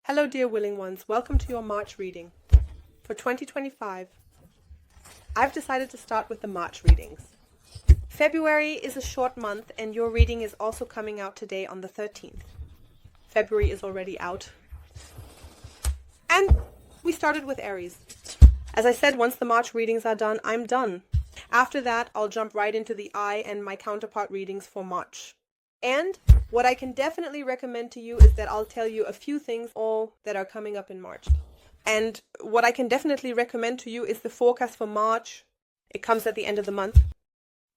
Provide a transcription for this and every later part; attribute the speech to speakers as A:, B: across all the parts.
A: Hello dear willing ones, welcome to your March reading. For 2025, I've decided to start with the March readings. February is a short month and your reading is also coming out today on the 13th. February is already out. And we started with Aries. As I said, once the March readings are done, I'm done. After that, I'll jump right into the I and my counterpart readings for March. And what I can definitely recommend to you is that I'll tell you a few things all that are coming up in March. And what I can definitely recommend to you is the forecast for March. It comes at the end of the month.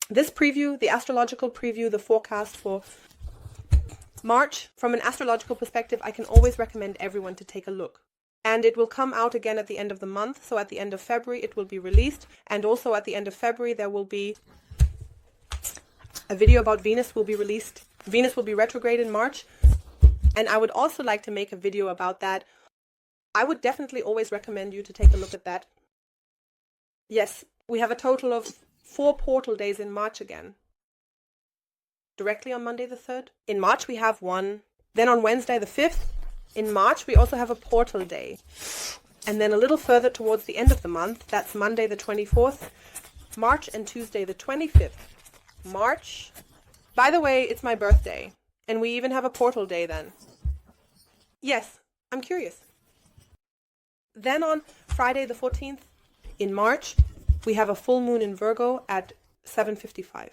A: This preview, the astrological preview, the forecast for March, from an astrological perspective, I can always recommend everyone to take a look. And it will come out again at the end of the month. So at the end of February, it will be released. And also at the end of February, there will be a video about Venus will be released. Venus will be retrograde in March, and I would also like to make a video about that. I would definitely always recommend you to take a look at that. Yes, we have a total of 4 portal days in March again. Directly on Monday the 3rd. In March we have 1. Then on Wednesday the 5th. In March we also have a portal day. And then a little further towards the end of the month, that's Monday the 24th, March, and Tuesday the 25th. March. By the way, it's my birthday, and we even have a portal day then. Yes, I'm curious. Then on Friday the 14th in March, we have a full moon in Virgo at 7:55.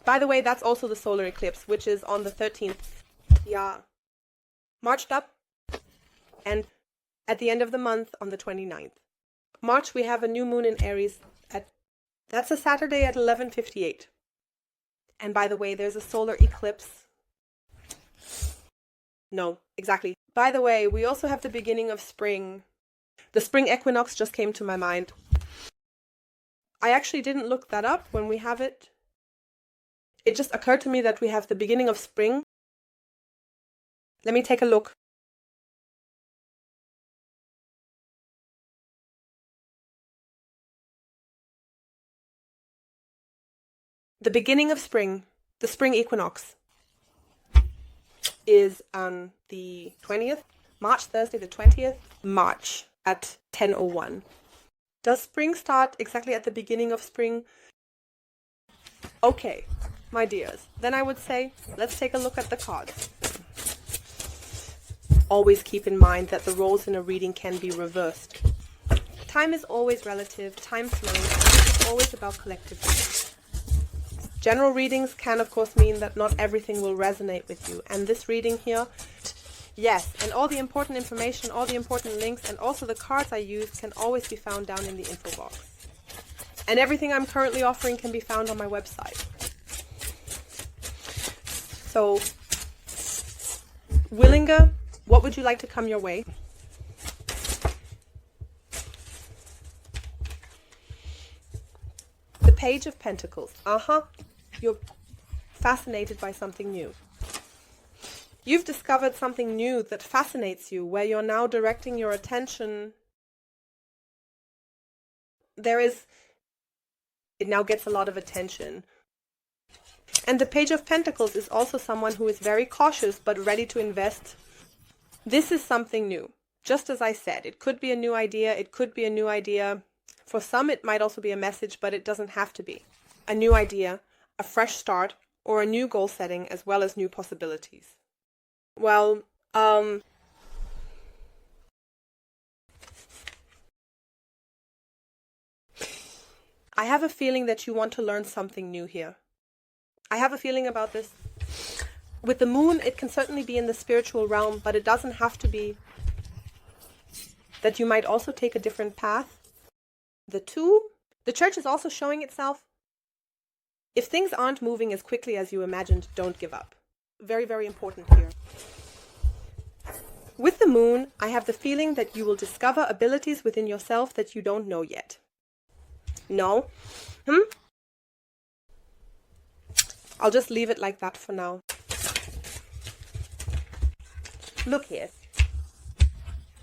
A: By the way, that's also the solar eclipse, which is on the 13th. Yeah. Marched up, and at the end of the month on the 29th. March, we have a new moon in Aries that's a Saturday at 11:58. And by the way, there's a solar eclipse. No, exactly. By the way, we also have the beginning of spring. The spring equinox just came to my mind. I actually didn't look that up when we have it. It just occurred to me that we have the beginning of spring. Let me take a look. The beginning of spring, the spring equinox, is on the 20th, March, Thursday the 20th, March at 10:01. Does spring start exactly at the beginning of spring? Okay, my dears, then I would say, let's take a look at the cards. Always keep in mind that the roles in a reading can be reversed. Time is always relative, time flows, and it's always about collective reading. General readings can, of course, mean that not everything will resonate with you. And this reading here, yes, and all the important information, all the important links, and also the cards I use can always be found down in the info box. And everything I'm currently offering can be found on my website. So, Willinger, what would you like to come your way? The Page of Pentacles. You're fascinated by something new. You've discovered something new that fascinates you, where you're now directing your attention. It now gets a lot of attention. And the Page of Pentacles is also someone who is very cautious but ready to invest. This is something new. Just as I said, it could be a new idea, it could be a new idea. For some, it might also be a message, but it doesn't have to be. A new idea, a fresh start, or a new goal setting, as well as new possibilities. Well, I have a feeling that you want to learn something new here. I have a feeling about this. With the moon, it can certainly be in the spiritual realm, but it doesn't have to be. That you might also take a different path. The church is also showing itself. If things aren't moving as quickly as you imagined, don't give up. Very, very important here. With the moon, I have the feeling that you will discover abilities within yourself that you don't know yet. No? I'll just leave it like that for now. Look here.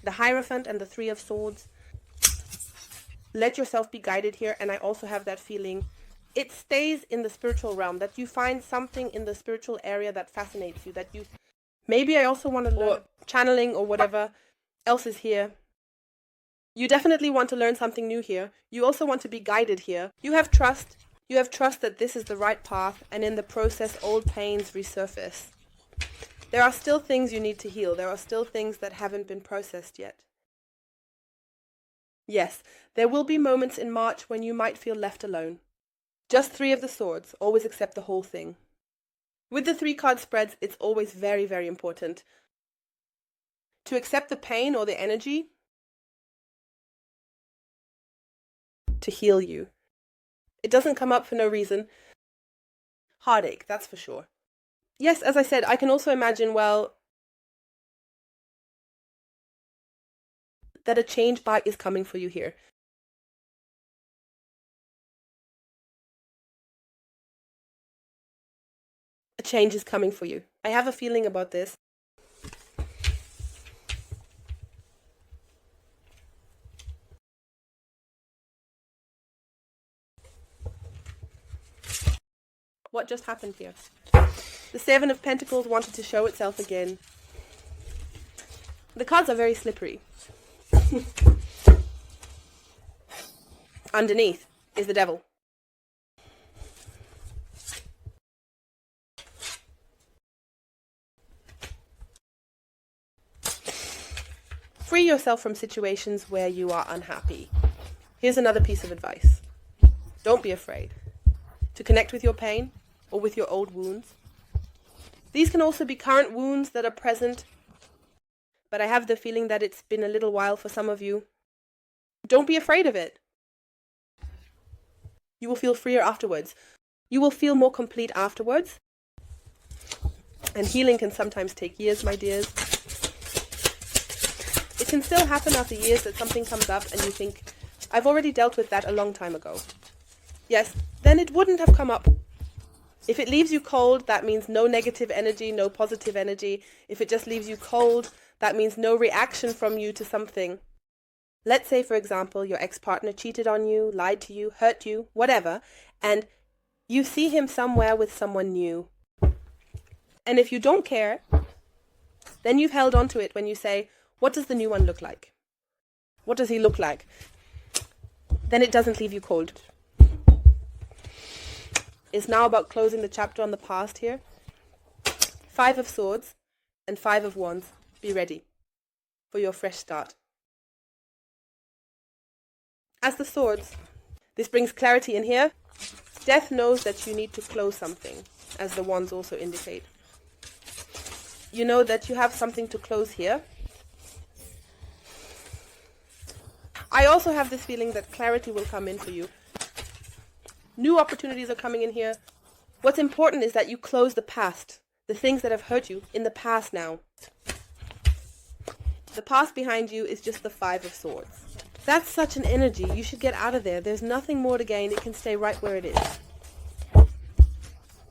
A: The Hierophant and the Three of Swords. Let yourself be guided here, and I also have that feeling it stays in the spiritual realm, that you find something in the spiritual area that fascinates you, that you Maybe I also want to learn. channeling or whatever else is here. You definitely want to learn something new here. You also want to be guided here. You have trust. You have trust that this is the right path, and in the process, old pains resurface. There are still things you need to heal. There are still things that haven't been processed yet. Yes, there will be moments in March when you might feel left alone. Just 3 of the swords. Always accept the whole thing. With the 3 card spreads, it's always very, very important to accept the pain or the energy to heal you. It doesn't come up for no reason. Heartache, that's for sure. Yes, as I said, I can also imagine, well, that a change is coming for you here. A change is coming for you. I have a feeling about this. What just happened here? The 7 of Pentacles wanted to show itself again. The cards are very slippery. Underneath is the devil. Free yourself from situations where you are unhappy. Here's another piece of advice. Don't be afraid to connect with your pain or with your old wounds. These can also be current wounds that are present, but I have the feeling that it's been a little while for some of you. Don't be afraid of it. You will feel freer afterwards. You will feel more complete afterwards. And healing can sometimes take years, my dears. It can still happen after years that something comes up and you think, I've already dealt with that a long time ago. Yes, then it wouldn't have come up. If it leaves you cold, that means no negative energy, no positive energy. If it just leaves you cold, that means no reaction from you to something. Let's say, for example, your ex-partner cheated on you, lied to you, hurt you, whatever, and you see him somewhere with someone new. And if you don't care, then you've held on to it when you say, what does the new one look like? What does he look like? Then it doesn't leave you cold. It's now about closing the chapter on the past here. 5 of Swords and 5 of Wands. Be ready for your fresh start. As the Swords, this brings clarity in here. Death knows that you need to close something, as the Wands also indicate. You know that you have something to close here. I also have this feeling that clarity will come in for you. New opportunities are coming in here. What's important is that you close the past, the things that have hurt you in the past now. The past behind you is just the 5 of Swords. That's such an energy. You should get out of there. There's nothing more to gain. It can stay right where it is.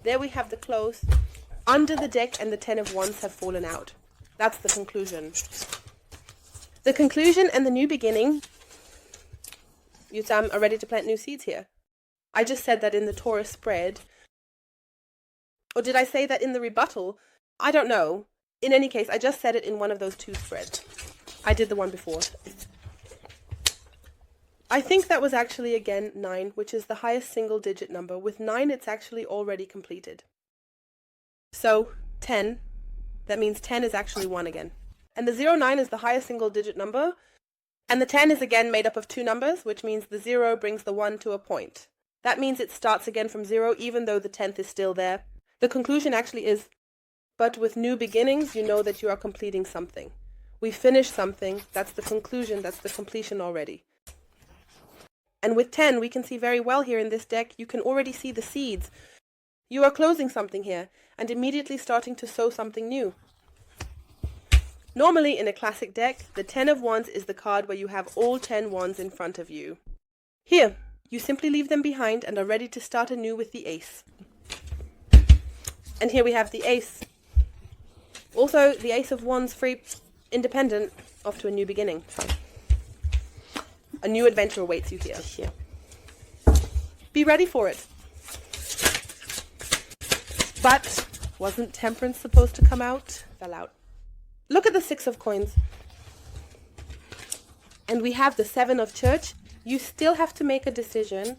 A: There we have the close. Under the deck and the 10 of Wands have fallen out. That's the conclusion. The conclusion and the new beginning. You are ready to plant new seeds here. I just said that in the Taurus spread. Or did I say that in the rebuttal? I don't know. In any case, I just said it in one of those 2 spreads. I did the one before. I think that was actually, again, 9, which is the highest single-digit number. With 9, it's actually already completed. So, 10, that means 10 is actually 1 again. And the 09 is the highest single-digit number. And the 10 is again made up of 2 numbers, which means the 0 brings the 1 to a point. That means it starts again from 0, even though the 10th is still there. The conclusion actually is, but with new beginnings, you know that you are completing something. We finished something. That's the conclusion. That's the completion already. And with 10, we can see very well here in this deck, you can already see the seeds. You are closing something here and immediately starting to sow something new. Normally, in a classic deck, the 10 of Wands is the card where you have all 10 wands in front of you. Here, you simply leave them behind and are ready to start anew with the Ace. And here we have the Ace. Also, the Ace of Wands, free, independent, off to a new beginning. A new adventure awaits you here. Be ready for it. But wasn't Temperance supposed to come out? Fell out. Look at the Six of Coins. And we have the Seven of Church. You still have to make a decision.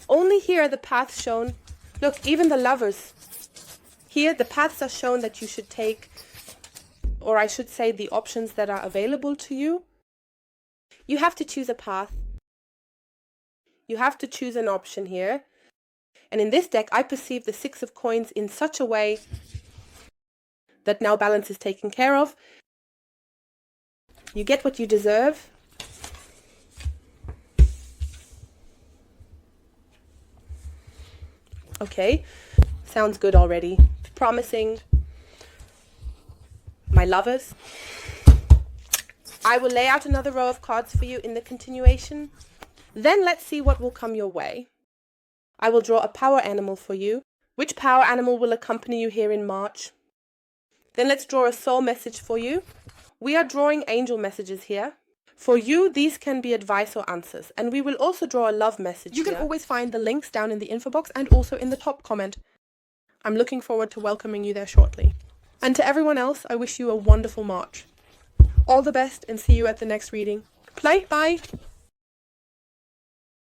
A: Only here are the paths shown. Look, even the Lovers. Here, the paths are shown that you should take, or I should say the options that are available to you. You have to choose a path. You have to choose an option here. And in this deck, I perceive the Six of Coins in such a way that now balance is taken care of. You get what you deserve. Okay, sounds good already. Promising. My Lovers. I will lay out another row of cards for you in the continuation. Then let's see what will come your way. I will draw a power animal for you. Which power animal will accompany you here in March? Then let's draw a soul message for you. We are drawing angel messages here. For you, these can be advice or answers. And we will also draw a love message. You can always find the links down in the info box and also in the top comment. I'm looking forward to welcoming you there shortly. And to everyone else, I wish you a wonderful March. All the best and see you at the next reading. Bye.